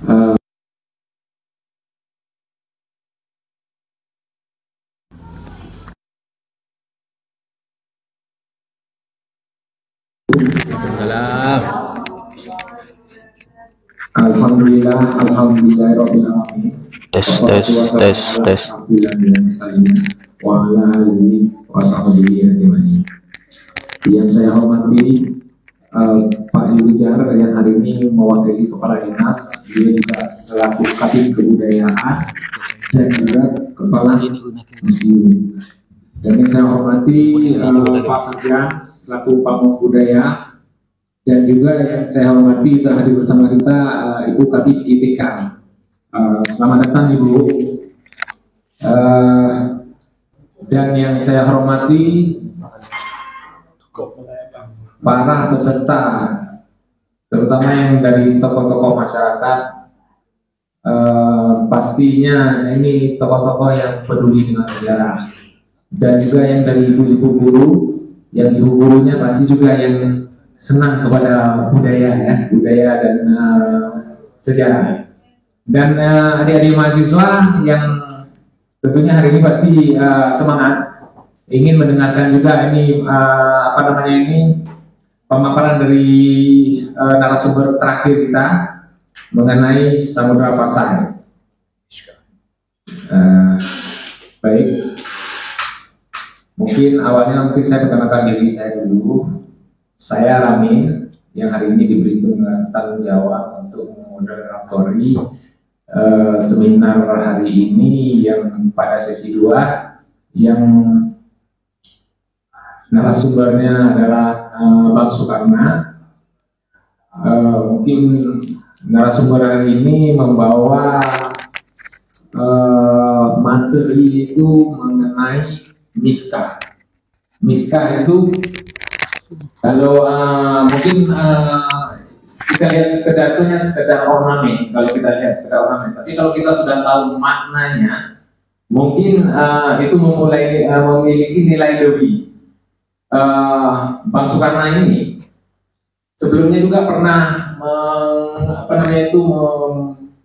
Uh, Alhamdulillah, Rabbil alamin. Tes. Yang saya hormati Pak Yujar yang hari ini mewakili kepala dinas, dia juga selaku Kadin Kebudayaan dan juga kepala museum. Dan yang saya hormati Pak Sarjan selaku Pamong Budaya, dan juga yang saya hormati terhadir bersama kita Ibu Kadin ITK. Selamat datang Ibu. Dan yang saya hormati para peserta, terutama yang dari tokoh-tokoh masyarakat. Pastinya ini tokoh-tokoh yang peduli dengan sejarah, dan juga yang dari ibu-ibu guru, yang ibu gurunya pasti juga yang senang kepada budaya dan sejarah. Dan adik-adik mahasiswa yang tentunya hari ini pasti semangat ingin mendengarkan juga ini pemaparan dari narasumber terakhir kita mengenai Samudra Pasai. Baik, mungkin awalnya saya perkenalkan diri saya dulu. Saya Ramin yang hari ini diberi tanggung jawab untuk memoderatori seminar hari ini yang pada sesi 2 yang narasumbernya adalah Bang Soekarno. Mungkin narasumber hari ini membawa materi itu mengenai miska. Miska itu kalau mungkin kita lihat sekedar ornamen, tapi kalau kita sudah tahu maknanya, mungkin itu memiliki nilai lebih. Bang Soekarno ini sebelumnya juga pernah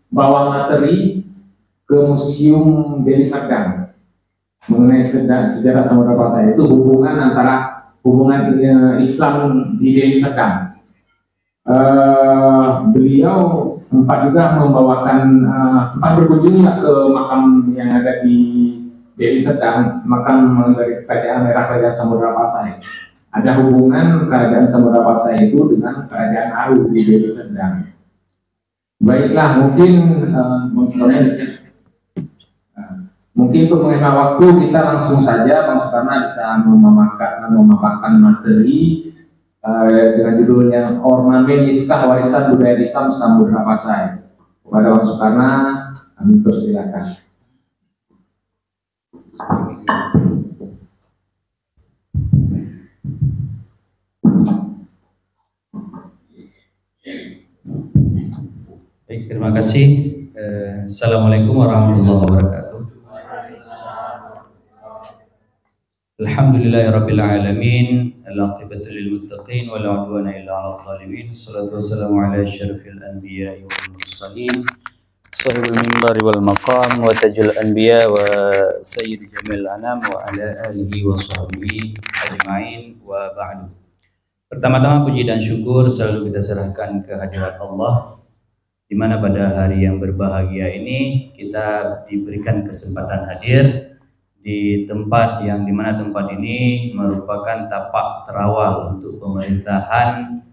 membawa materi ke Museum Deli Serdang mengenai sejarah Samudra Pasai, itu hubungan Islam di Deli Serdang. Beliau sempat juga sempat berkunjung ke makam yang ada di Deli Serdang, makam dari Kerajaan Kerajaan Samudra Pasai. Ada hubungan Kerajaan Samudra Pasai itu dengan Kerajaan Aru di Deli Serdang. Baiklah, mungkin mungkin untuk menghemat waktu kita langsung saja Bang Soekarno bisa memaparkan materi dengan judulnya Ornamen Miskah Warisan Budaya Islam Samudra Pasai. Kepada Bang Soekarno, kami persilakan. Baik, terima kasih. Assalamualaikum warahmatullahi wabarakatuh. Alhamdulillahirabbil alamin, al-aqibatu lil muttaqin wa la 'udwana illa 'alal zalimin. Shalatu wassalamu ala asyrafil anbiya'i wal mursalin, sahibul minbari wal maqam wa tajul anbiya wa sayyid jamil anam wa ala alihi wa sahbihi ajma'in wa ba'du. Pertama-tama puji dan syukur selalu kita serahkan ke hadirat Allah, di mana pada hari yang berbahagia ini kita diberikan kesempatan hadir di tempat yang dimana tempat ini merupakan tapak terawal untuk pemerintahan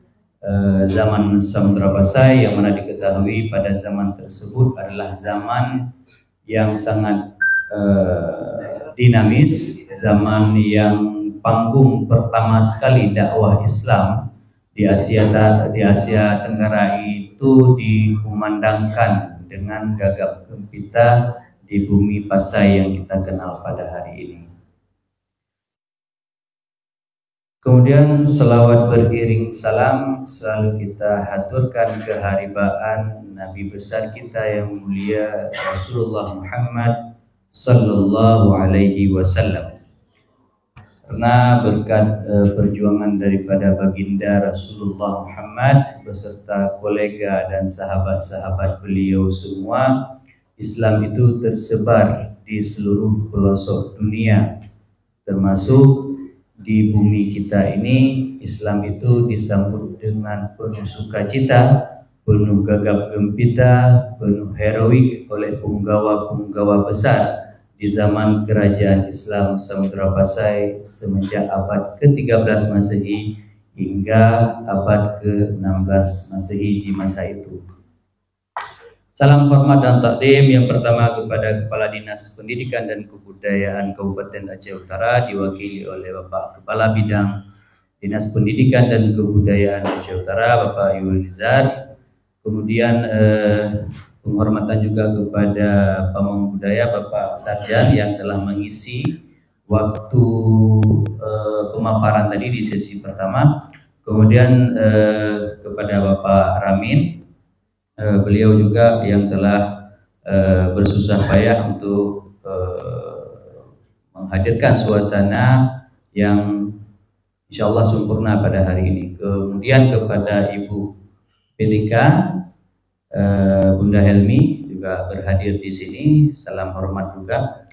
zaman Samudra Pasai, yang mana diketahui pada zaman tersebut adalah zaman yang sangat dinamis, zaman yang panggung pertama sekali dakwah Islam di Asia Tenggara itu dikumandangkan dengan gagap gempita di bumi Pasai yang kita kenal pada hari ini. Kemudian selawat beriring salam selalu kita haturkan keharibaan Nabi besar kita yang mulia Rasulullah Muhammad sallallahu alaihi wasallam. karena berkat perjuangan daripada baginda Rasulullah Muhammad beserta kolega dan sahabat-sahabat beliau semua, Islam itu tersebar di seluruh pelosok dunia, termasuk di bumi kita ini. Islam itu disambut dengan penuh sukacita, penuh gagap gempita, penuh heroik oleh punggawa-punggawa besar di zaman kerajaan Islam Samudra Pasai semenjak abad ke-13 Masehi hingga abad ke-16 Masehi di masa itu. Salam hormat dan takdim yang pertama kepada Kepala Dinas Pendidikan dan Kebudayaan Kabupaten Aceh Utara diwakili oleh Bapak Kepala Bidang Dinas Pendidikan dan Kebudayaan Aceh Utara Bapak Yulizar. Kemudian penghormatan juga kepada Pamong Budaya Bapak Sarjan yang telah mengisi waktu pemaparan tadi di sesi pertama. Kemudian kepada Bapak Ramin, beliau juga yang telah bersusah payah untuk menghadirkan suasana yang insya Allah sempurna pada hari ini. Kemudian kepada Ibu PDK Bunda Helmi juga berhadir di sini, salam hormat juga,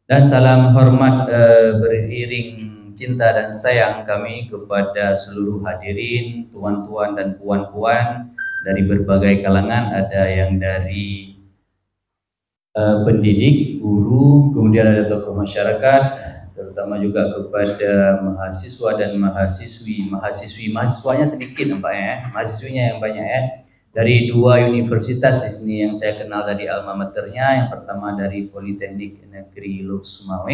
dan salam hormat beriring cinta dan sayang kami kepada seluruh hadirin, tuan-tuan dan puan-puan dari berbagai kalangan, ada yang dari pendidik, guru, kemudian ada tokoh masyarakat, terutama juga kepada mahasiswa dan mahasiswanya sedikit nampaknya ya, mahasiswinya yang banyak ya. Dari dua universitas di sini yang saya kenal dari alma maternya, yang pertama dari Politeknik Negeri Lok Sumawe,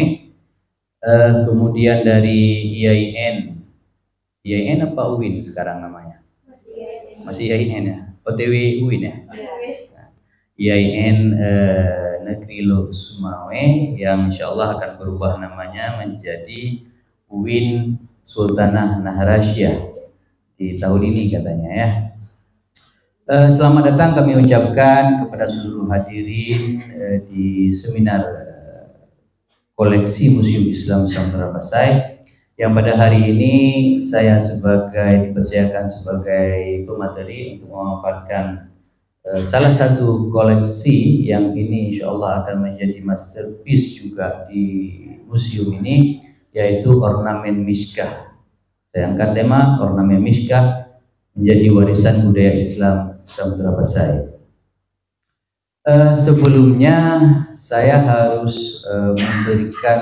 kemudian dari IAIN apa UIN sekarang namanya? Masih IAIN ya? OTW UIN ya? IAIN Negeri Lok Sumawe yang insya Allah akan berubah namanya menjadi UIN Sultanah Naharasya di tahun ini katanya ya. Selamat datang kami ucapkan kepada seluruh hadirin di seminar koleksi Museum Islam Samudra Pasai yang pada hari ini saya dipercayakan sebagai pemateri untuk memaparkan salah satu koleksi yang ini insya Allah akan menjadi masterpiece juga di museum ini, yaitu ornamen miskah. Saya angkat tema ornamen miskah menjadi warisan budaya Islam Samudra Pasai. Sebelumnya saya harus memberikan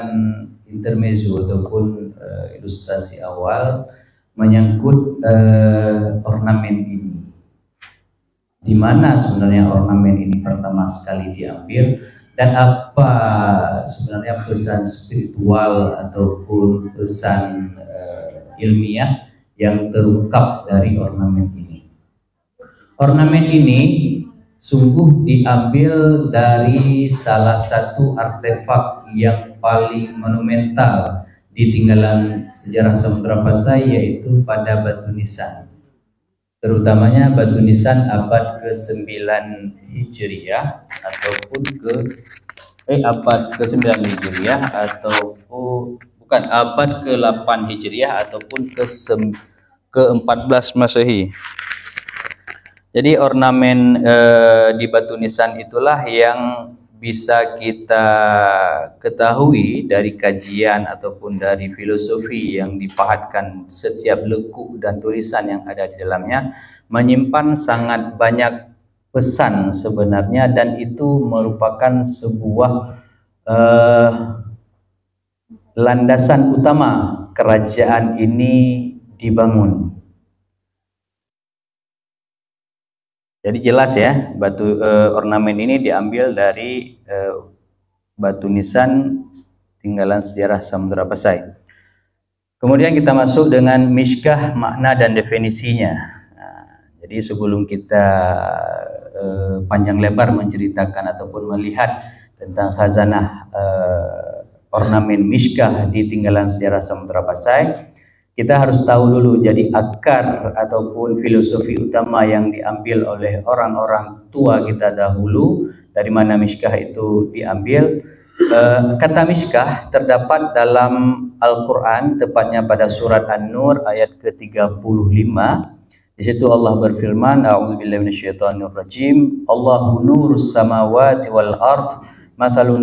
intermezzo ataupun ilustrasi awal menyangkut ornamen ini. Di mana sebenarnya ornamen ini pertama sekali diambil dan apa sebenarnya pesan spiritual ataupun pesan ilmiah yang terungkap dari ornamen ini. Ornamen ini sungguh diambil dari salah satu artefak yang paling monumental di tinggalan sejarah Samudra Pasai, yaitu pada batu nisan. Terutamanya batu nisan abad ke-9 Hijriah ataupun abad ke-9 Hijriah ataupun bukan abad ke-8 Hijriah ataupun ke-14 Masehi. Jadi ornamen di batu nisan itulah yang bisa kita ketahui dari kajian ataupun dari filosofi yang dipahatkan setiap lekuk dan tulisan yang ada di dalamnya, menyimpan sangat banyak pesan sebenarnya, dan itu merupakan sebuah landasan utama kerajaan ini dibangun. Jadi jelas ya, ornamen ini diambil dari batu nisan tinggalan sejarah Samudra Pasai. Kemudian kita masuk dengan miskah, makna dan definisinya. Jadi sebelum kita panjang lebar menceritakan ataupun melihat tentang khazanah ornamen miskah di tinggalan sejarah Samudra Pasai, kita harus tahu dulu jadi akar ataupun filosofi utama yang diambil oleh orang-orang tua kita dahulu, dari mana miskah itu diambil. Kata miskah terdapat dalam Al-Quran, tepatnya pada surat An-Nur ayat ke-35. Di situ Allah berfirman, A'udzubillahi minasyaitonirrajim, Allahu nurus samawati wal ardh, masalu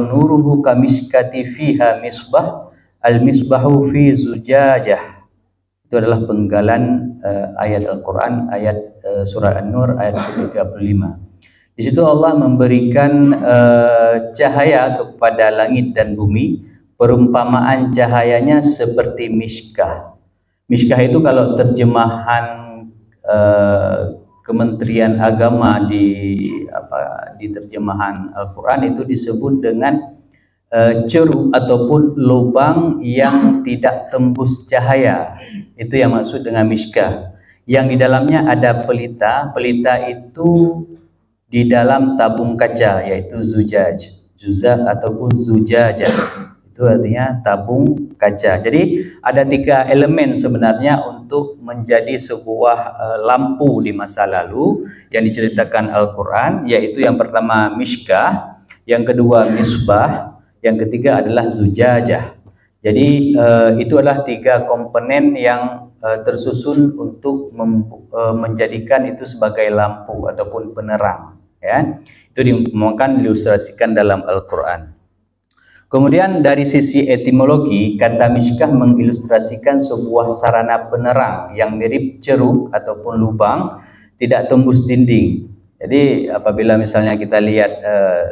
nuruhu kamiskati fiha misbah, al-misbahu fi zujajah. Itu adalah penggalan ayat Al-Quran, ayat surat An-Nur ayat ke-35. Di situ Allah memberikan cahaya kepada langit dan bumi. Perumpamaan cahayanya seperti miskah. Miskah itu kalau terjemahan Kementerian Agama di terjemahan Al-Quran itu disebut dengan ceruk ataupun lubang yang tidak tembus cahaya. Itu yang maksud dengan miskah. Yang di dalamnya ada pelita. Pelita itu di dalam tabung kaca, yaitu zujaj, juzah ataupun zujajah. Itu artinya tabung kaca. Jadi ada 3 elemen sebenarnya untuk menjadi sebuah lampu di masa lalu yang diceritakan Al-Quran, yaitu yang pertama miskah, yang kedua misbah, yang ketiga adalah zujajah. Jadi itu adalah 3 komponen yang tersusun untuk menjadikan itu sebagai lampu ataupun penerang. Ya, itu diilustrasikan dalam Al-Quran. Kemudian dari sisi etimologi, kata miskah mengilustrasikan sebuah sarana penerang yang mirip ceruk ataupun lubang, tidak tembus dinding. Jadi apabila misalnya kita lihat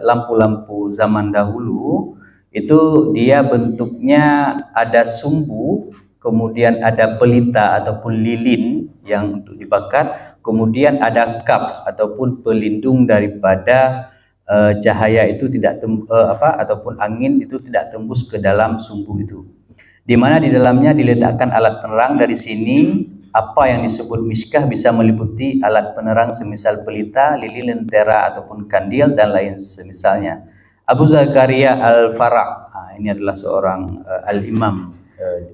lampu-lampu zaman dahulu, itu dia bentuknya ada sumbu, kemudian ada pelita ataupun lilin yang untuk dibakar, kemudian ada kap ataupun pelindung daripada cahaya itu tidak ataupun angin itu tidak tembus ke dalam sumbu itu. Di mana di dalamnya diletakkan alat penerang. Dari sini apa yang disebut miskah bisa meliputi alat penerang semisal pelita, lilin, lentera ataupun kandil dan lain semisalnya. Abu Zakaria Al-Fara', ini adalah seorang al-imam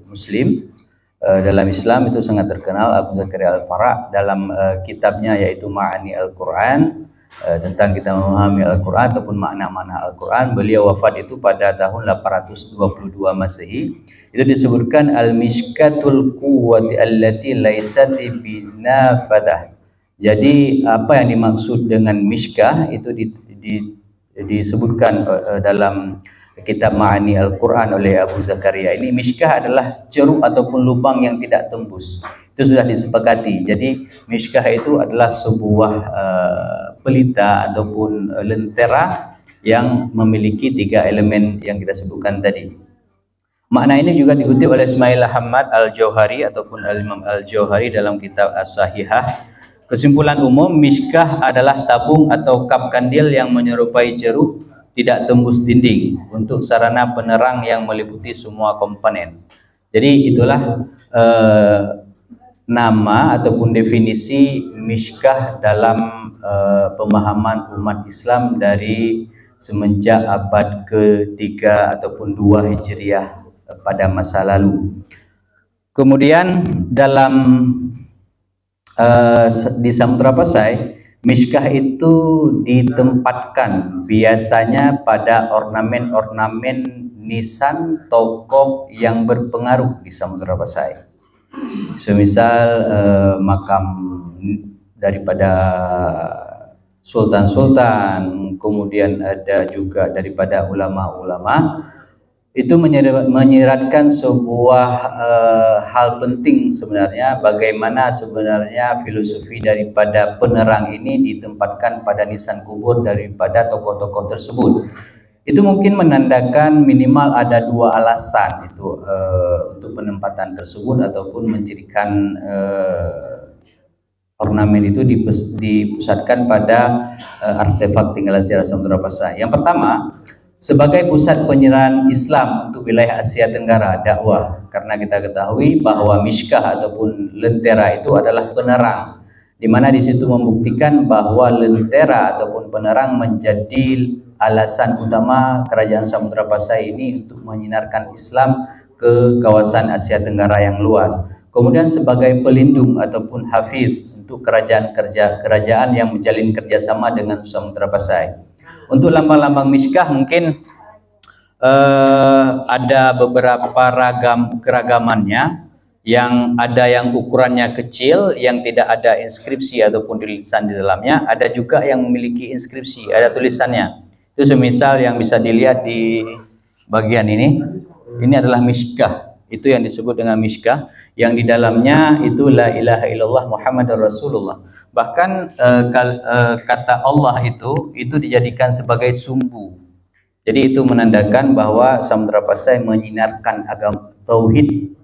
Muslim dalam Islam, itu sangat terkenal. Abu Zakaria Al-Fara' dalam kitabnya yaitu Ma'ani Al-Quran, tentang kita memahami Al-Quran ataupun makna-makna Al-Quran, beliau wafat itu pada tahun 822 Masehi. Itu disebutkan al-mishkatul quwwati allati laysat binafadah. Jadi apa yang dimaksud dengan miskah itu disebutkan dalam kitab Ma'ani Al-Quran oleh Abu Zakaria. Ini miskah adalah ceruk ataupun lubang yang tidak tembus. Itu sudah disepakati. Jadi miskah itu adalah sebuah pelita ataupun lentera yang memiliki 3 elemen yang kita sebutkan tadi. Makna ini juga dikutip oleh Ismail Ahmad Al-Jauhari ataupun Al-Imam Al-Jauhari dalam kitab As-Sahihah. Kesimpulan umum, miskah adalah tabung atau kap kandil yang menyerupai ceruk, tidak tembus dinding, untuk sarana penerang yang meliputi semua komponen. Jadi itulah nama ataupun definisi miskah dalam pemahaman umat Islam dari semenjak abad ke-3 ataupun 2 Hijriah pada masa lalu. Kemudian dalam di Samudra Pasai, miskah itu ditempatkan biasanya pada ornamen-ornamen nisan tokoh yang berpengaruh di Samudra Pasai. Semisal makam daripada sultan-sultan, kemudian ada juga daripada ulama-ulama. Itu menyiratkan sebuah hal penting sebenarnya, bagaimana sebenarnya filosofi daripada penerang ini ditempatkan pada nisan kubur daripada tokoh-tokoh tersebut. Itu mungkin menandakan minimal ada 2 alasan itu untuk penempatan tersebut ataupun mencirikan ornamen itu dipusatkan pada artefak tinggalan sejarah Samudra Pasai. Yang pertama, sebagai pusat penyerahan Islam untuk wilayah Asia Tenggara dakwah, karena kita ketahui bahwa miskah ataupun lentera itu adalah penerang, di mana di situ membuktikan bahwa lentera ataupun penerang menjadi alasan utama kerajaan Samudra Pasai ini untuk menyinarkan Islam ke kawasan Asia Tenggara yang luas. Kemudian sebagai pelindung ataupun hafiz untuk kerajaan yang menjalin kerjasama dengan Samudra Pasai. Untuk lambang-lambang miskah mungkin ada beberapa keragamannya, yang ada yang ukurannya kecil, yang tidak ada inskripsi ataupun tulisan di dalamnya, ada juga yang memiliki inskripsi, ada tulisannya. Itu semisal yang bisa dilihat di bagian ini adalah miskah. Itu yang disebut dengan miskah, yang di dalamnya itu la ilaha illallah Muhammadur Rasulullah. Bahkan kata Allah itu dijadikan sebagai sumbu. Jadi itu menandakan bahwa Samudra Pasai menyinarkan agama tauhid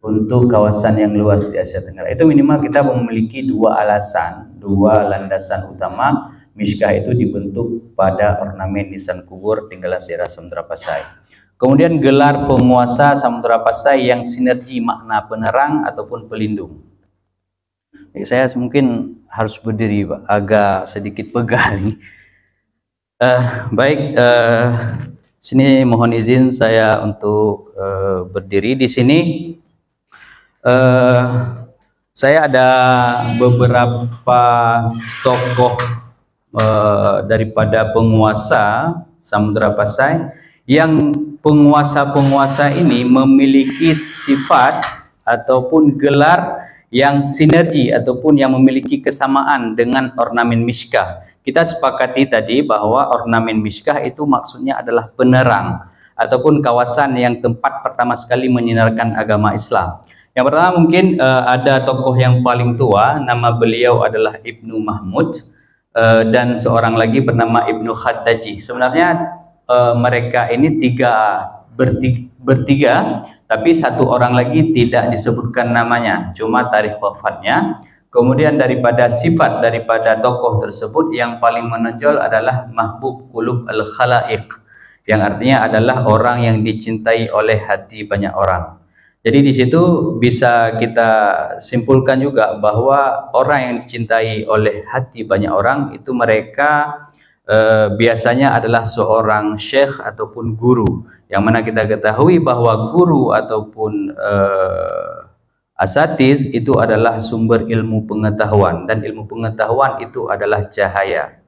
untuk kawasan yang luas di Asia Tenggara. Itu minimal kita memiliki dua landasan utama. Miskah itu dibentuk pada ornamen nisan kubur tinggalan sejarah Samudra Pasai. Kemudian gelar penguasa Samudra Pasai yang sinergi makna penerang ataupun pelindung. Saya mungkin harus berdiri, Pak, agak sedikit pegal nih. Baik, sini mohon izin saya untuk berdiri di sini. Saya ada beberapa tokoh daripada penguasa Samudra Pasai, yang penguasa-penguasa ini memiliki sifat ataupun gelar yang sinergi ataupun yang memiliki kesamaan dengan ornamen miskah. Kita sepakati tadi bahwa ornamen miskah itu maksudnya adalah penerang ataupun kawasan yang tempat pertama sekali menyinarkan agama Islam. Yang pertama mungkin ada tokoh yang paling tua, nama beliau adalah Ibnu Mahmud, dan seorang lagi bernama Ibnu Khaddaji. Sebenarnya mereka ini bertiga, tapi satu orang lagi tidak disebutkan namanya, cuma tarikh wafatnya. Kemudian daripada sifat daripada tokoh tersebut yang paling menonjol adalah mahbub qulub al-khalaiq, yang artinya adalah orang yang dicintai oleh hati banyak orang. Jadi di situ bisa kita simpulkan juga bahwa orang yang dicintai oleh hati banyak orang itu mereka biasanya adalah seorang syekh ataupun guru, yang mana kita ketahui bahwa guru ataupun asatiz itu adalah sumber ilmu pengetahuan, dan ilmu pengetahuan itu adalah cahaya.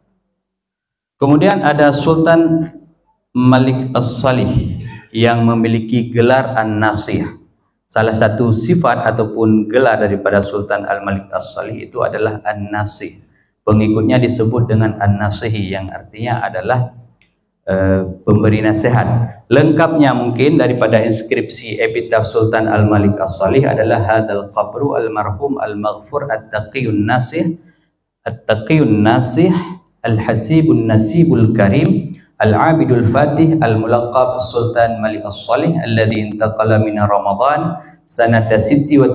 Kemudian ada Sultan Malik As-Salih yang memiliki gelar An-Nasih. Salah satu sifat ataupun gelar daripada Sultan Al-Malik As-Salih itu adalah An-Nasih. Pengikutnya disebut dengan An-Nasihi, yang artinya adalah pemberi nasihat. Lengkapnya mungkin daripada inskripsi epitaf Sultan Al-Malik As-Salih adalah hadal qabru al-marhum al-maghfur at-taqiyun nasih al-hasibun nasibul karim al-abidul fatih al-mulaqab Sultan Malik As-Salih alladhi intaqala min Ramadan sanata 96 wa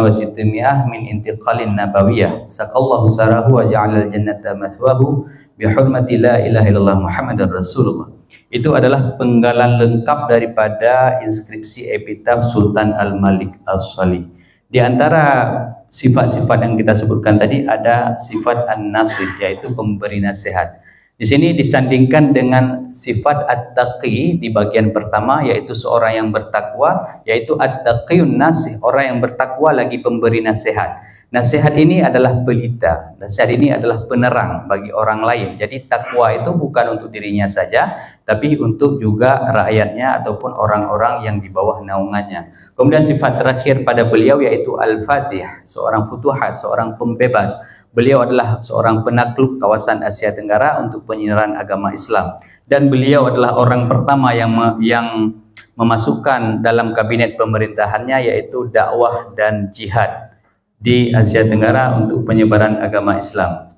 600 min intiqalin nabawiyah saqallahu sarahu wa ja'alal jannata mathwahu bihurmati la ilaha illallah Muhammadar Rasulullah. Itu adalah penggalan lengkap daripada inskripsi epitaf Sultan Al-Malik As-Salih. Di antara sifat-sifat yang kita sebutkan tadi ada sifat An-Nasih, yaitu pemberi nasihat. Di sini disandingkan dengan sifat At-Taqi di bagian pertama, yaitu seorang yang bertakwa, yaitu At-Taqiyun Nasih, orang yang bertakwa lagi pemberi nasihat. Nasihat ini adalah pelita, nasihat ini adalah penerang bagi orang lain. Jadi takwa itu bukan untuk dirinya saja, tapi untuk juga rakyatnya ataupun orang-orang yang di bawah naungannya. Kemudian sifat terakhir pada beliau yaitu Al-Fatih, seorang futuhat, seorang pembebas. Beliau adalah seorang penakluk kawasan Asia Tenggara untuk penyinaran agama Islam, dan beliau adalah orang pertama yang memasukkan dalam kabinet pemerintahannya yaitu dakwah dan jihad di Asia Tenggara untuk penyebaran agama Islam.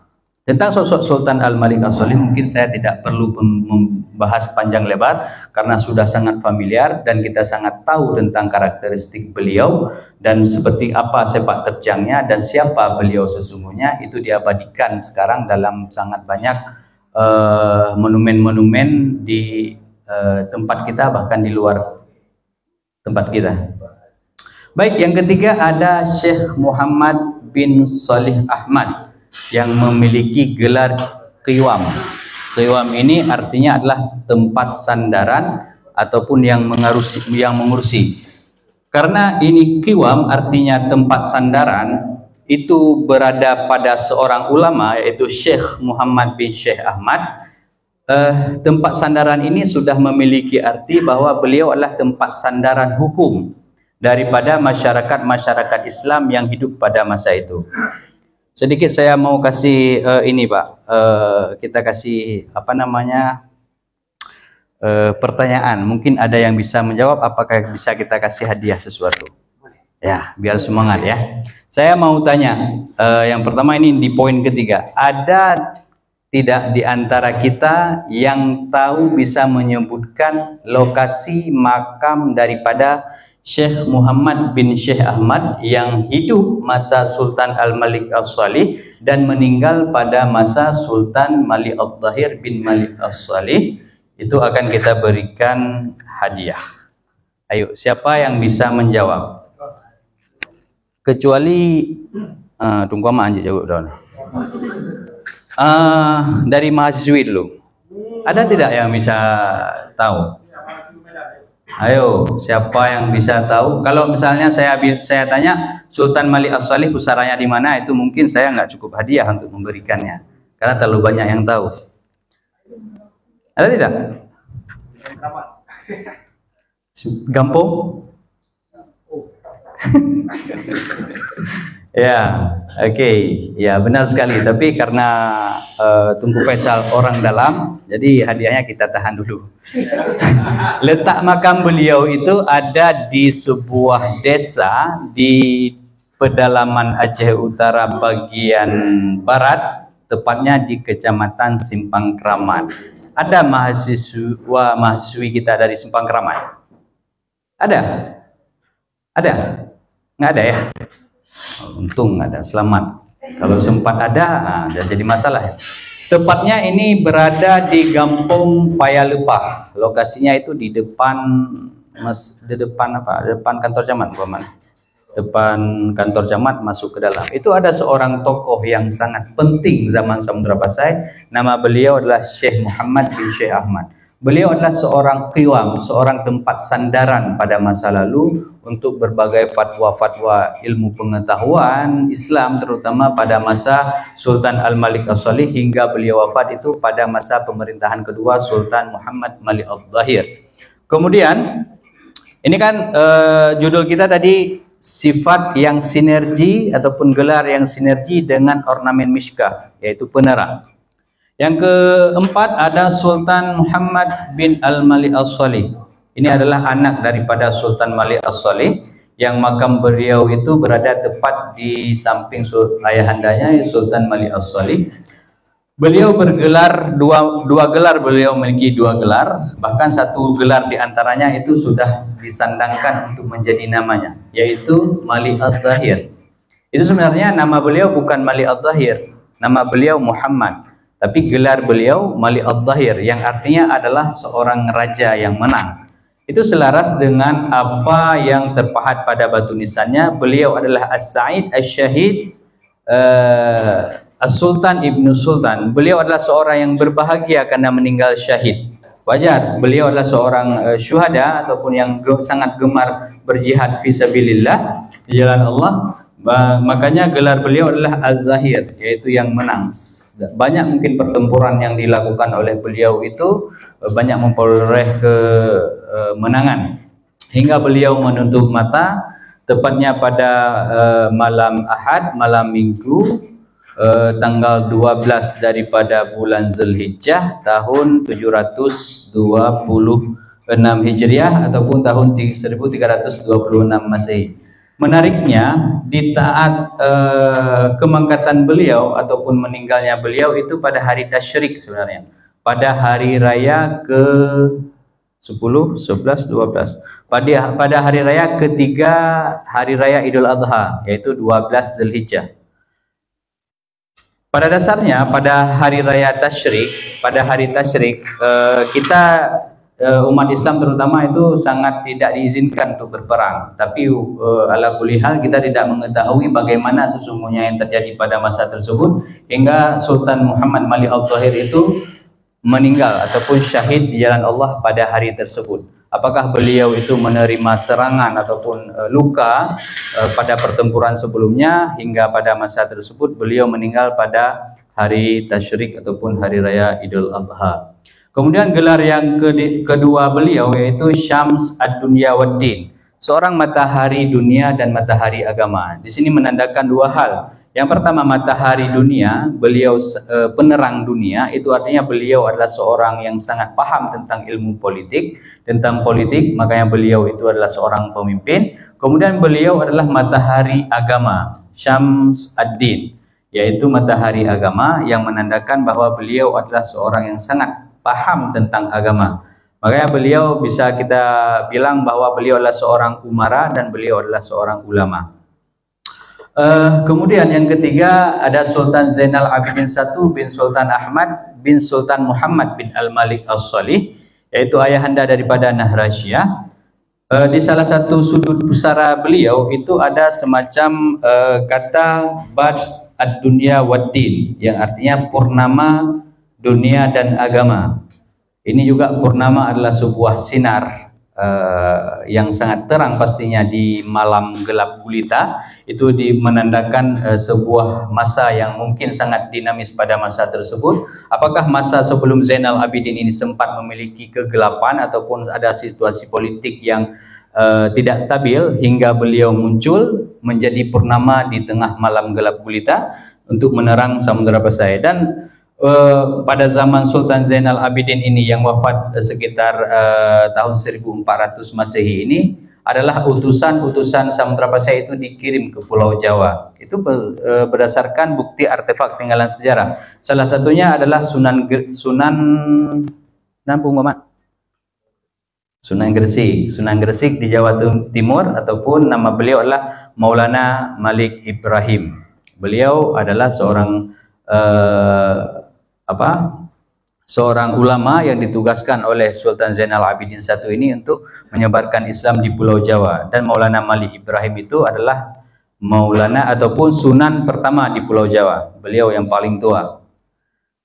Tentang sosok Sultan Al-Malik As-Salih mungkin saya tidak perlu membahas panjang lebar karena sudah sangat familiar dan kita sangat tahu tentang karakteristik beliau dan seperti apa sepak terjangnya dan siapa beliau sesungguhnya. Itu diabadikan sekarang dalam sangat banyak monumen-monumen di tempat kita, bahkan di luar tempat kita. Baik, yang ketiga ada Syekh Muhammad bin Salih Ahmad yang memiliki gelar Qiwam. Qiwam ini artinya adalah tempat sandaran ataupun yang mengurusi. Karena ini Qiwam artinya tempat sandaran, itu berada pada seorang ulama yaitu Syekh Muhammad bin Syekh Ahmad. tempat sandaran ini sudah memiliki arti bahwa beliau adalah tempat sandaran hukum daripada masyarakat Islam yang hidup pada masa itu. Sedikit saya mau kasih ini Pak, kita kasih apa namanya pertanyaan. Mungkin ada yang bisa menjawab, apakah bisa kita kasih hadiah sesuatu? Ya, biar semangat ya. Saya mau tanya, yang pertama ini di poin ketiga, ada tidak di antara kita yang tahu bisa menyebutkan lokasi makam daripada Syekh Muhammad bin Syekh Ahmad yang hidup masa Sultan Al-Malik As-Salih dan meninggal pada masa Sultan Malik Al-Zahir bin Malik As-Salih? Itu akan kita berikan hadiah. Ayo, siapa yang bisa menjawab? Kecuali tunggu ama anjir jawab dong. Dari mahasiswi dulu. Ada tidak yang bisa tahu? Ayo, siapa yang bisa tahu? Kalau misalnya saya tanya Sultan Malik As-Salih pusaranya di mana, itu mungkin saya nggak cukup hadiah untuk memberikannya karena terlalu banyak yang tahu. Ada tidak? Gampung? Ya, oke. Ya, benar sekali. Tapi karena Tunku Faisal orang dalam, jadi hadiahnya kita tahan dulu. Letak makam beliau itu ada di sebuah desa di pedalaman Aceh Utara bagian barat, tepatnya di Kecamatan Simpang Kramat. Ada mahasiswi kita dari Simpang Kramat? Ada? Ada? Nggak ada ya? Untung ada, selamat. Kalau sempat ada, dan jadi masalah ya. Tepatnya ini berada di Gampong Payalepah. Lokasinya itu di depan depan kantor camat, depan kantor camat masuk ke dalam. Itu ada seorang tokoh yang sangat penting zaman Samudra Pasai. Nama beliau adalah Syekh Muhammad bin Syekh Ahmad. Beliau adalah seorang qiwam, seorang tempat sandaran pada masa lalu untuk berbagai fatwa-fatwa ilmu pengetahuan Islam, terutama pada masa Sultan Al-Malik As-Salih hingga beliau wafat itu pada masa pemerintahan kedua Sultan Muhammad Malik Al-Zahir. Kemudian, ini kan judul kita tadi sifat yang sinergi ataupun gelar yang sinergi dengan ornamen miskah, yaitu penerang. Yang keempat ada Sultan Muhammad bin Al-Malik As-Salih. Ini adalah anak daripada Sultan Malik As-Salih yang makam beliau itu berada tepat di samping ayahandanya Sultan Malik As-Salih. Beliau bergelar dua gelar, beliau memiliki dua gelar, bahkan satu gelar diantaranya itu sudah disandangkan untuk menjadi namanya, yaitu Malik Al-Zahir. Itu sebenarnya nama beliau bukan Malik Al-Zahir, nama beliau Muhammad. Tapi gelar beliau Malik Al-Zahir yang artinya adalah seorang raja yang menang. Itu selaras dengan apa yang terpahat pada batu nisannya. Beliau adalah As-Sa'id As-Syahid As-Sultan Ibnu Sultan. Beliau adalah seorang yang berbahagia karena meninggal syahid. Wajar, beliau adalah seorang syuhada ataupun yang sangat gemar berjihad fisabilillah di jalan Allah. Makanya gelar beliau adalah Al-Zahir, yaitu yang menang. Banyak mungkin pertempuran yang dilakukan oleh beliau itu banyak memperoleh kemenangan hingga beliau menutup mata tepatnya pada malam Ahad, malam Minggu, tanggal 12 daripada bulan Zulhijjah tahun 726 Hijriah ataupun tahun 1326 Masehi. Menariknya, di taat kemangkatan beliau ataupun meninggalnya beliau itu pada hari tasyrik sebenarnya. Pada hari raya ke 10, 11, 12. Pada hari raya ketiga hari raya Idul Adha, yaitu 12 Zulhijjah. Pada dasarnya pada hari raya tasyrik, kita umat Islam terutama itu sangat tidak diizinkan untuk berperang. Tapi ala kulli hal kita tidak mengetahui bagaimana sesungguhnya yang terjadi pada masa tersebut hingga Sultan Muhammad Malik Al-Zahir itu meninggal ataupun syahid di jalan Allah pada hari tersebut. Apakah beliau itu menerima serangan ataupun luka pada pertempuran sebelumnya hingga pada masa tersebut beliau meninggal pada hari tasyrik ataupun hari raya Idul Adha. Kemudian gelar yang kedua beliau yaitu Syams ad-Dunya wad-Din, seorang matahari dunia dan matahari agama. Di sini menandakan dua hal. Yang pertama, matahari dunia, beliau penerang dunia, itu artinya beliau adalah seorang yang sangat paham tentang ilmu politik, makanya beliau itu adalah seorang pemimpin. Kemudian beliau adalah matahari agama, Syams ad-Din, yaitu matahari agama, yang menandakan bahwa beliau adalah seorang yang sangat paham tentang agama. Makanya beliau bisa kita bilang bahwa beliau adalah seorang umara dan beliau adalah seorang ulama. Kemudian yang ketiga ada Sultan Zainal Abidin I bin Sultan Ahmad bin Sultan Muhammad bin Al-Malik As-Salih, yaitu ayahanda daripada Nahrasyah. Di salah satu sudut pusara beliau itu ada semacam kata Bars ad-Dunya wad-Din, yang artinya purnama dunia dan agama. Ini juga purnama adalah sebuah sinar yang sangat terang pastinya di malam gelap gulita. Itu menandakan sebuah masa yang mungkin sangat dinamis pada masa tersebut. Apakah masa sebelum Zainal Abidin ini sempat memiliki kegelapan ataupun ada situasi politik yang tidak stabil hingga beliau muncul menjadi purnama di tengah malam gelap gulita untuk menerang Samudra Pasai. Dan pada zaman Sultan Zainal Abidin ini yang wafat sekitar tahun 1400 Masehi ini adalah utusan-utusan Samudra Pasai itu dikirim ke Pulau Jawa. Itu berdasarkan bukti artefak tinggalan sejarah. Salah satunya adalah Sunan Gresik di Jawa Timur, ataupun nama beliau adalah Maulana Malik Ibrahim. Beliau adalah seorang seorang ulama yang ditugaskan oleh Sultan Zainal Abidin I ini untuk menyebarkan Islam di Pulau Jawa. Dan Maulana Malik Ibrahim itu adalah Maulana ataupun Sunan pertama di Pulau Jawa. Beliau yang paling tua.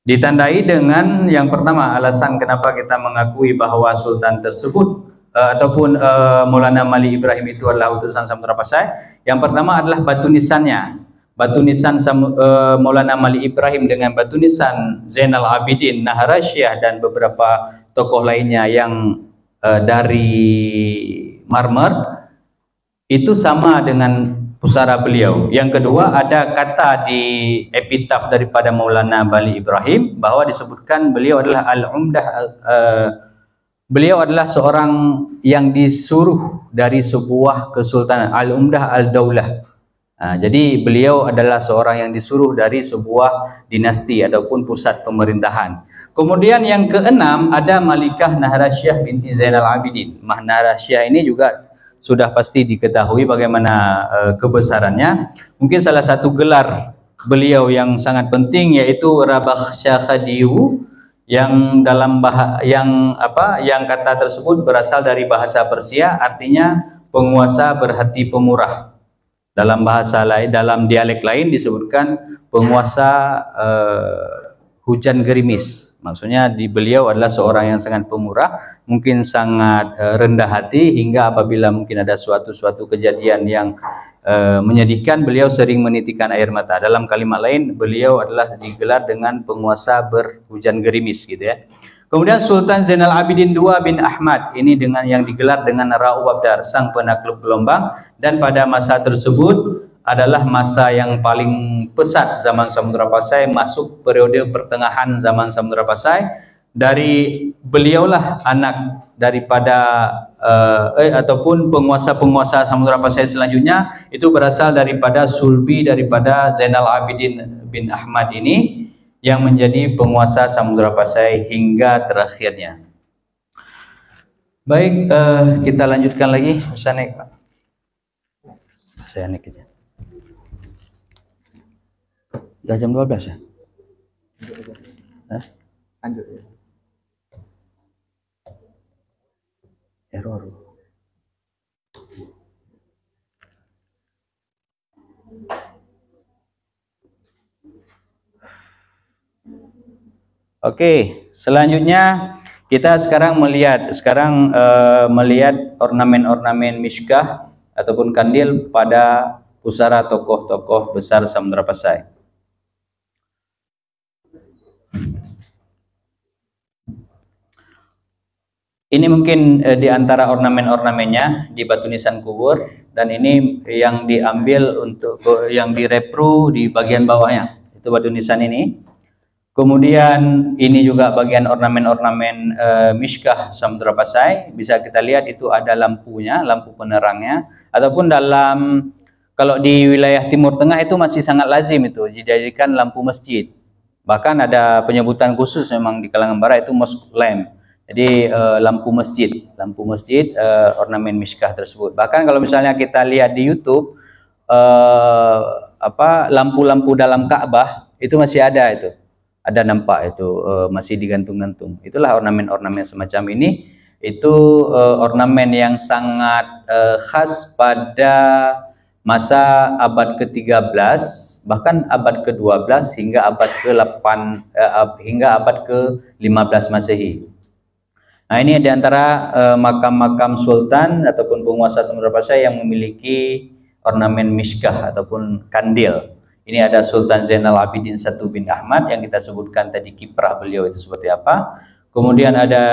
Ditandai dengan yang pertama, alasan kenapa kita mengakui bahwa Sultan tersebut ataupun Maulana Malik Ibrahim itu adalah utusan Samudra Pasai. Yang pertama adalah batu nisannya. Batu nisan Maulana Malik Ibrahim dengan batu nisan Zainal Abidin, Nahrasyah dan beberapa tokoh lainnya yang dari marmer itu sama dengan pusara beliau. Yang kedua, ada kata di epitaf daripada Maulana Malik Ibrahim bahwa disebutkan beliau adalah Al-Umdah, beliau adalah seorang yang disuruh dari sebuah kesultanan, Al-Umdah Al-Daulah. Jadi beliau adalah seorang yang disuruh dari sebuah dinasti ataupun pusat pemerintahan. Kemudian yang keenam ada Malikah Nahrasyah binti Zainal Abidin. Nahrasyah ini juga sudah pasti diketahui bagaimana kebesarannya. Mungkin salah satu gelar beliau yang sangat penting yaitu Rabakhsyah Khadiu, yang yang kata tersebut berasal dari bahasa Persia, artinya penguasa berhati pemurah. Dalam bahasa lain, dalam dialek lain disebutkan penguasa hujan gerimis. Maksudnya beliau adalah seorang yang sangat pemurah, mungkin sangat rendah hati, hingga apabila mungkin ada suatu kejadian yang menyedihkan, beliau sering menitikan air mata. Dalam kalimat lain, beliau adalah digelar dengan penguasa berhujan gerimis, gitu ya. Kemudian Sultan Zainal Abidin II bin Ahmad, ini dengan yang digelar dengan Ra'ub Abdar, sang penakluk gelombang, dan pada masa tersebut adalah masa yang paling pesat zaman Samudra Pasai, masuk periode pertengahan zaman Samudra Pasai. Dari beliaulah anak daripada ataupun penguasa-penguasa Samudra Pasai selanjutnya itu berasal daripada sulbi daripada Zainal Abidin bin Ahmad ini, yang menjadi penguasa Samudra Pasai hingga terakhirnya. Baik, kita lanjutkan lagi. Bisa naik, Pak? Saya naik aja. Udah jam 12 ya? Lanjut ya. Error. Oke, selanjutnya kita sekarang melihat ornamen-ornamen miskah ataupun kandil pada pusara tokoh-tokoh besar Samudra Pasai. Ini mungkin di antara ornamen-ornamennya di batu nisan kubur, dan ini yang diambil untuk yang direpro di bagian bawahnya. Itu batu nisan ini. Kemudian ini juga bagian ornamen-ornamen Mishkah Samudra Pasai. Bisa kita lihat itu ada lampunya, lampu penerangnya. Ataupun dalam, kalau di wilayah Timur Tengah itu masih sangat lazim itu dijadikan lampu masjid. Bahkan ada penyebutan khusus memang di kalangan barat itu mosque lamp. Jadi lampu masjid ornamen Mishkah tersebut. Bahkan kalau misalnya kita lihat di YouTube lampu-lampu dalam Ka'bah itu masih ada itu. Ada nampak itu masih digantung-gantung. Itulah ornamen-ornamen semacam ini. Itu ornamen yang sangat khas pada masa abad ke-13, bahkan abad ke-12 hingga abad ke-8 hingga abad ke-15 Masehi. Nah, ini di antara makam-makam sultan ataupun penguasa Samudra Pasai yang memiliki ornamen Mishkah ataupun kandil. Ini ada Sultan Zainal Abidin I bin Ahmad yang kita sebutkan tadi kiprah beliau itu seperti apa. Kemudian ada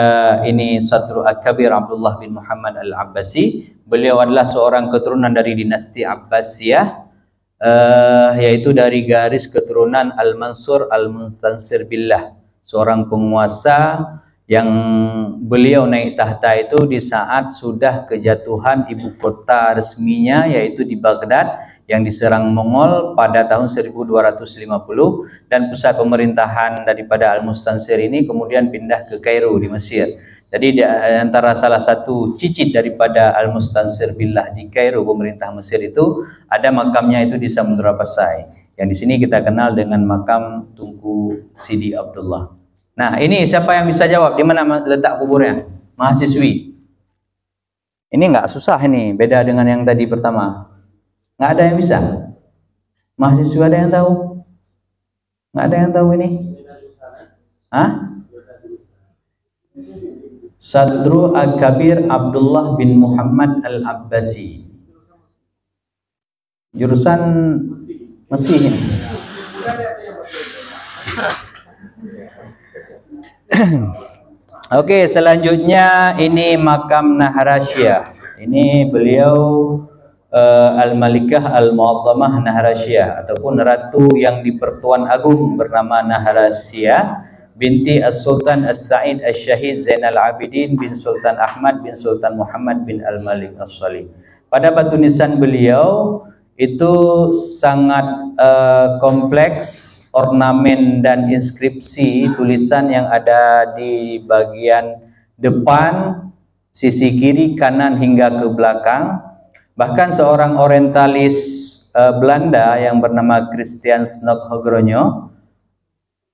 ini Sadru Al-Kabir Abdullah bin Muhammad Al-Abbasi. Beliau adalah seorang keturunan dari dinasti Abbasiyah, yaitu dari garis keturunan Al-Mansur Al-Muntansir Billah, seorang penguasa yang beliau naik tahta itu di saat sudah kejatuhan ibu kota resminya yaitu di Baghdad yang diserang Mongol pada tahun 1250, dan pusat pemerintahan daripada Al-Mustansir ini kemudian pindah ke Kairo di Mesir. Jadi di antara salah satu cicit daripada Al-Mustansir Billah di Kairo, pemerintah Mesir itu, ada makamnya itu di Samudra Pasai. Yang di sini kita kenal dengan makam Tunku Sidi Abdullah. Nah, ini siapa yang bisa jawab di mana letak kuburnya? Mahasiswi. Ini nggak susah ini, beda dengan yang tadi pertama. Nggak ada yang bisa. Mahasiswa ada yang tahu? Nggak ada yang tahu ini? Hah? Sadru Al-Kabir Abdullah bin Muhammad Al-Abbasi. Jurusan Mesih. Oke, selanjutnya ini makam Nahrasyah. Ini beliau Al-Malikah Al-Mu'azzamah Nahrasyah ataupun ratu yang di-Pertuan Agung bernama Nahrasyah binti As-Sultan As-Sa'id As-Syahid Zainal Abidin bin Sultan Ahmad bin Sultan Muhammad bin Al-Malik As-Salih. Pada batu nisan beliau itu sangat kompleks ornamen dan inskripsi tulisan yang ada di bagian depan, sisi kiri, kanan hingga ke belakang. Bahkan seorang orientalis Belanda yang bernama Christian Snokhogronyo,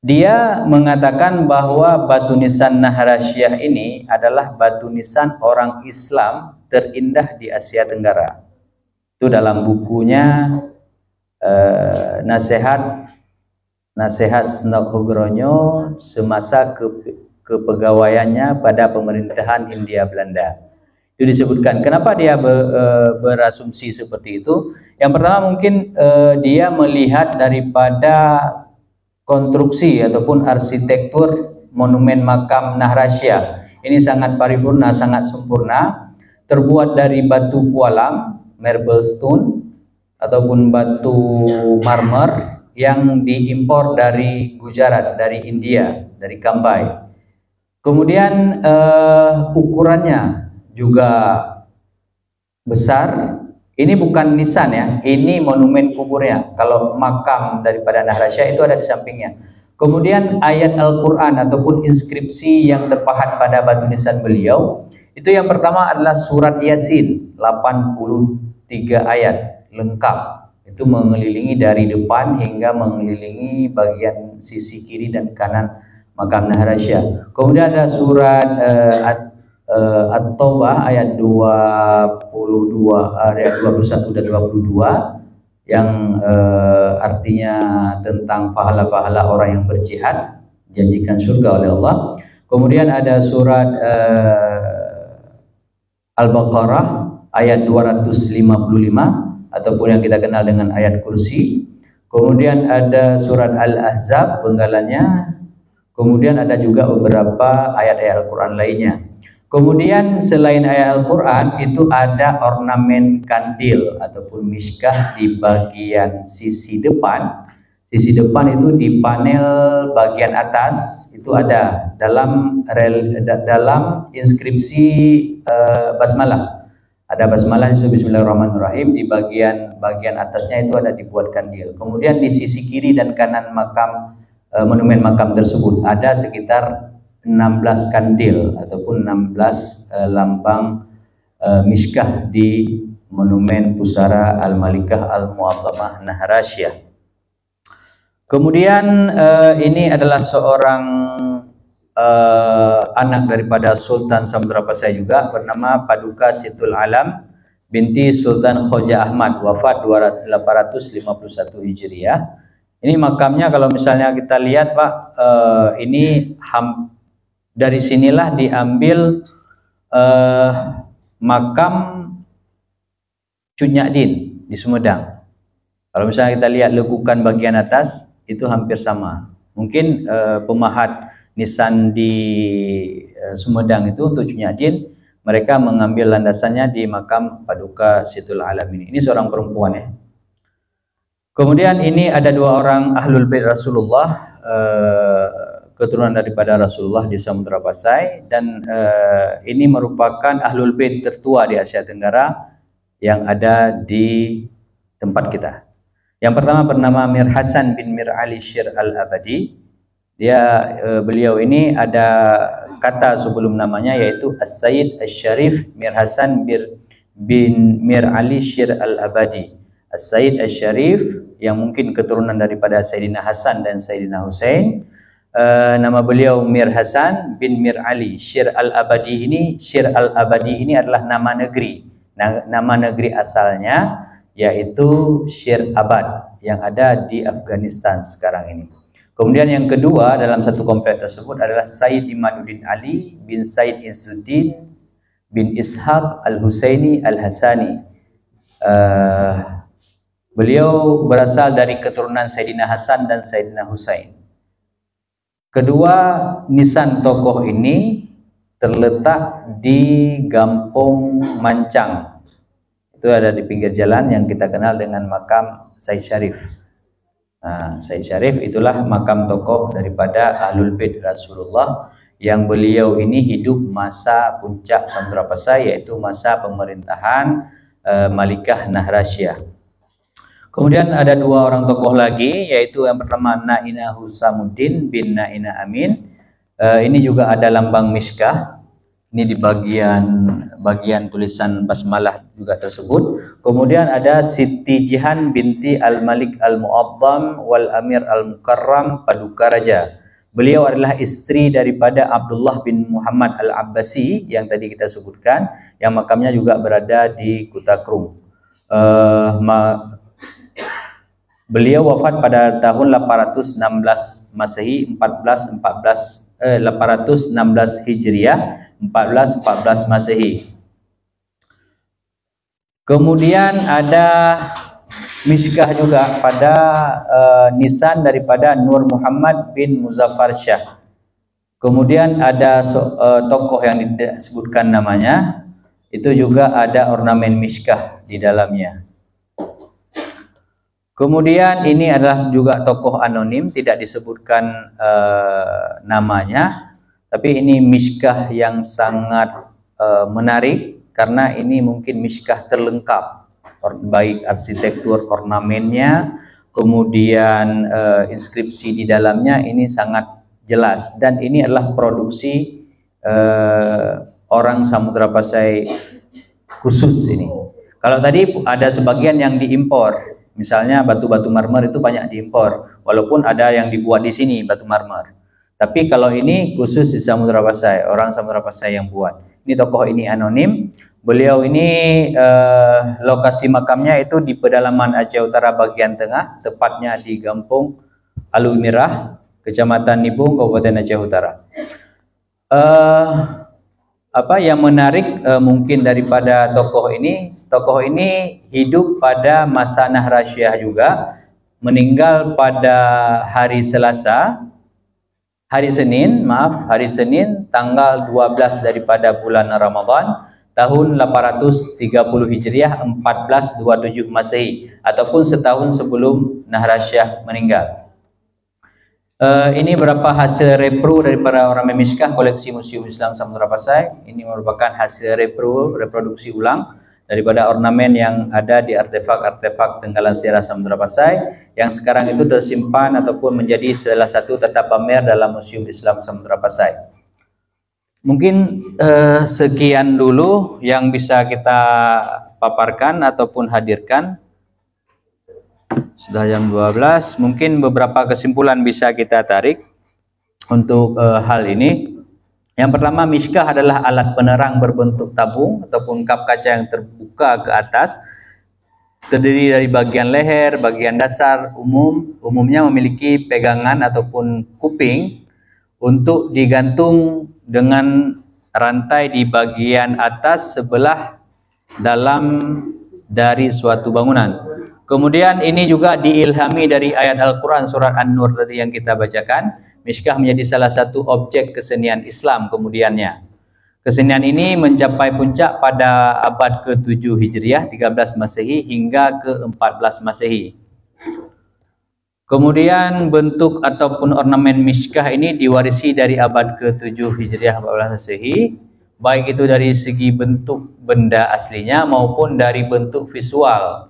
dia mengatakan bahwa batu nisan Nahrasyah ini adalah batu nisan orang Islam terindah di Asia Tenggara. Itu dalam bukunya Nasihat Snokhogronyo semasa kepegawaiannya pada pemerintahan Hindia Belanda. Itu disebutkan. Kenapa dia berasumsi seperti itu? Yang pertama mungkin dia melihat daripada konstruksi ataupun arsitektur monumen makam Nahrasyah. Ini sangat paripurna, sangat sempurna, terbuat dari batu pualam, marble stone, ataupun batu marmer yang diimpor dari Gujarat, dari India, dari Kambai. Kemudian ukurannya juga besar. Ini bukan nisan ya, ini monumen kuburnya. Kalau makam daripada Nahrasyah itu ada di sampingnya. Kemudian ayat Al-Quran ataupun inskripsi yang terpahat pada batu nisan beliau, itu yang pertama adalah surat Yasin, 83 ayat lengkap. Itu mengelilingi dari depan hingga mengelilingi bagian sisi kiri dan kanan makam Nahrasyah. Kemudian ada surat At-Taubah ayat 22, ayat 21 dan 22 yang artinya tentang pahala-pahala orang yang berjihad, janjikan surga oleh Allah. Kemudian ada surat Al-Baqarah ayat 255 ataupun yang kita kenal dengan ayat kursi. Kemudian ada surat Al-Ahzab penggalannya. Kemudian ada juga beberapa ayat-ayat Al-Quran lainnya. Kemudian selain ayat Al-Quran itu ada ornamen kandil ataupun miskah di bagian sisi depan. Sisi depan itu di panel bagian atas itu ada dalam inskripsi basmalah. Ada basmalah itu Bismillahirrahmanirrahim, di bagian atasnya itu ada dibuat kandil. Kemudian di sisi kiri dan kanan makam monumen makam tersebut ada sekitar 16 kandil ataupun 16 lambang miskah di monumen pusara Al-Malikah Al-Mu'azzamah Nahrasyah. Kemudian ini adalah seorang anak daripada Sultan Samudra Pasai juga, bernama Paduka Situl Alam binti Sultan Khoja Ahmad, wafat 851 Hijriah. Ini makamnya kalau misalnya kita lihat Pak, ini dari sinilah diambil makam Cut Nyadin di Sumedang. Kalau misalnya kita lihat lekukan bagian atas itu hampir sama. Mungkin pemahat nisan di Sumedang itu untuk Cut Nyadin, mereka mengambil landasannya di makam Paduka Situl Alam ini. Ini seorang perempuan ya. Kemudian ini ada dua orang Ahlul Bait Rasulullah, keturunan daripada Rasulullah di Samudra Pasai, dan ini merupakan Ahlul Bait tertua di Asia Tenggara yang ada di tempat kita. Yang pertama bernama Mir Hasan bin Mir Ali Syir Al-Abadi. Beliau ini ada kata sebelum namanya yaitu As-Sayyid Asy-Syarif Mir Hasan bin Mir Ali Syir Al-Abadi. As-Sayyid Asy-Syarif yang mungkin keturunan daripada Sayyidina Hasan dan Sayyidina Husain. Nama beliau Mir Hasan bin Mir Ali Syir Al-Abadi ini. Syir Al-Abadi ini adalah nama negeri. Nama negeri asalnya yaitu Syir Abad yang ada di Afghanistan sekarang ini. Kemudian yang kedua dalam satu komplek tersebut adalah Sayyid Imaduddin Ali bin Sayyid Izzuddin bin Ishaq Al-Husaini Al-Hasani. Beliau berasal dari keturunan Sayyidina Hasan dan Sayyidina Husain. Kedua nisan tokoh ini terletak di Gampong Mancang. Itu ada di pinggir jalan yang kita kenal dengan makam Sayyid Syarif. Nah, Sayyid Syarif itulah makam tokoh daripada Ahlul Bait Rasulullah yang beliau ini hidup masa puncak Samudra Pasai, yaitu masa pemerintahan Malikah Nahrasyah. Kemudian ada dua orang tokoh lagi, yaitu yang pertama Naina Husamuddin bin Naina Amin. Ini juga ada lambang miskah. Ini di bagian tulisan basmalah juga tersebut. Kemudian ada Siti Jihan binti Al-Malik Al-Mu'azzam wal Amir Al-Mukarram Paduka Raja. Beliau adalah istri daripada Abdullah bin Muhammad Al-Abbasi yang tadi kita sebutkan, yang makamnya juga berada di Kutakrung. Beliau wafat pada tahun 816 Masehi, 816 Hijriah, 1414 Masehi. Kemudian ada miskah juga pada nisan daripada Nur Muhammad bin Muzaffar Shah. Kemudian ada tokoh yang disebutkan namanya, itu juga ada ornamen miskah di dalamnya. Kemudian ini adalah juga tokoh anonim, tidak disebutkan namanya, tapi ini miskah yang sangat menarik karena ini mungkin miskah terlengkap, baik arsitektur ornamennya, kemudian inskripsi di dalamnya ini sangat jelas, dan ini adalah produksi orang Samudra Pasai khusus ini. Kalau tadi ada sebagian yang diimpor. Misalnya batu-batu marmer itu banyak diimpor, walaupun ada yang dibuat di sini batu marmer. Tapi kalau ini khusus di Samudra Pasai, orang Samudra Pasai yang buat. Ini tokoh ini anonim. Beliau ini lokasi makamnya itu di pedalaman Aceh Utara bagian tengah, tepatnya di Gampong Alumirah, Kecamatan Nibung, Kabupaten Aceh Utara. Apa yang menarik mungkin daripada tokoh ini hidup pada masa Nahrasyah juga, meninggal pada hari Selasa hari Senin tanggal 12 daripada bulan Ramadan tahun 830 Hijriah 1427 Masehi ataupun setahun sebelum Nahrasyah meninggal. Ini beberapa hasil repro daripada orang Memiskah koleksi Museum Islam Samudra Pasai. Ini merupakan hasil reproduksi ulang daripada ornamen yang ada di artefak-artefak Tenggalan Sejarah Samudra Pasai yang sekarang itu tersimpan ataupun menjadi salah satu tata pamer dalam Museum Islam Samudra Pasai. Mungkin sekian dulu yang bisa kita paparkan ataupun hadirkan. Sudah jam 12, mungkin beberapa kesimpulan bisa kita tarik untuk hal ini. Yang pertama, miskah adalah alat penerang berbentuk tabung ataupun kap kaca yang terbuka ke atas, terdiri dari bagian leher, bagian dasar umumnya memiliki pegangan ataupun kuping untuk digantung dengan rantai di bagian atas sebelah dalam dari suatu bangunan. Kemudian ini juga diilhami dari ayat Al-Quran surat An-Nur tadi yang kita bacakan. Miskah menjadi salah satu objek kesenian Islam kemudiannya. Kesenian ini mencapai puncak pada abad ke-7 Hijriah 13 Masehi hingga ke-14 Masehi. Kemudian bentuk ataupun ornamen miskah ini diwarisi dari abad ke-7 Hijriah 14 Masehi, baik itu dari segi bentuk benda aslinya maupun dari bentuk visual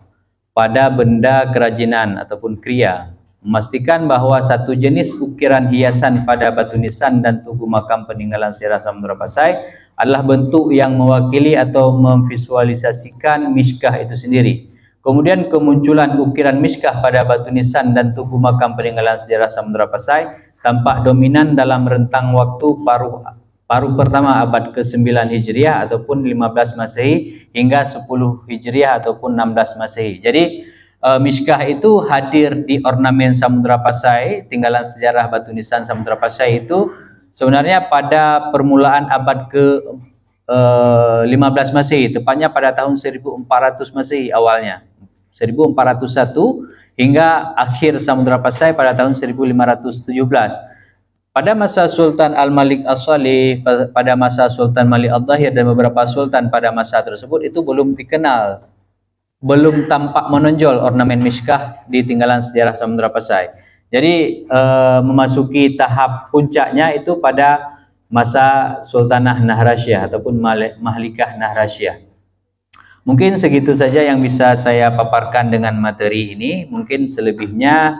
pada benda kerajinan ataupun kriya, memastikan bahwa satu jenis ukiran hiasan pada batu nisan dan tugu makam peninggalan sejarah Samudra Pasai adalah bentuk yang mewakili atau memvisualisasikan miskah itu sendiri. Kemudian kemunculan ukiran miskah pada batu nisan dan tugu makam peninggalan sejarah Samudra Pasai tampak dominan dalam rentang waktu paruh pertama abad ke-9 Hijriah ataupun 15 Masehi hingga 10 Hijriah ataupun 16 Masehi. Jadi miskah itu hadir di ornamen Samudra Pasai, tinggalan sejarah batu nisan Samudra Pasai itu sebenarnya pada permulaan abad ke-15 Masehi, tepatnya pada tahun 1400 Masehi awalnya. 1401 hingga akhir Samudra Pasai pada tahun 1517. Pada masa Sultan Al-Malik As-Salih, pada masa Sultan Malik Al-Zahir dan beberapa sultan pada masa tersebut itu belum dikenal, belum tampak menonjol ornamen miskah di tinggalan sejarah Samudra Pasai. Jadi memasuki tahap puncaknya itu pada masa Sultanah Nahrasyah ataupun Mahlikah Nahrasyah. Mungkin segitu saja yang bisa saya paparkan dengan materi ini. Mungkin selebihnya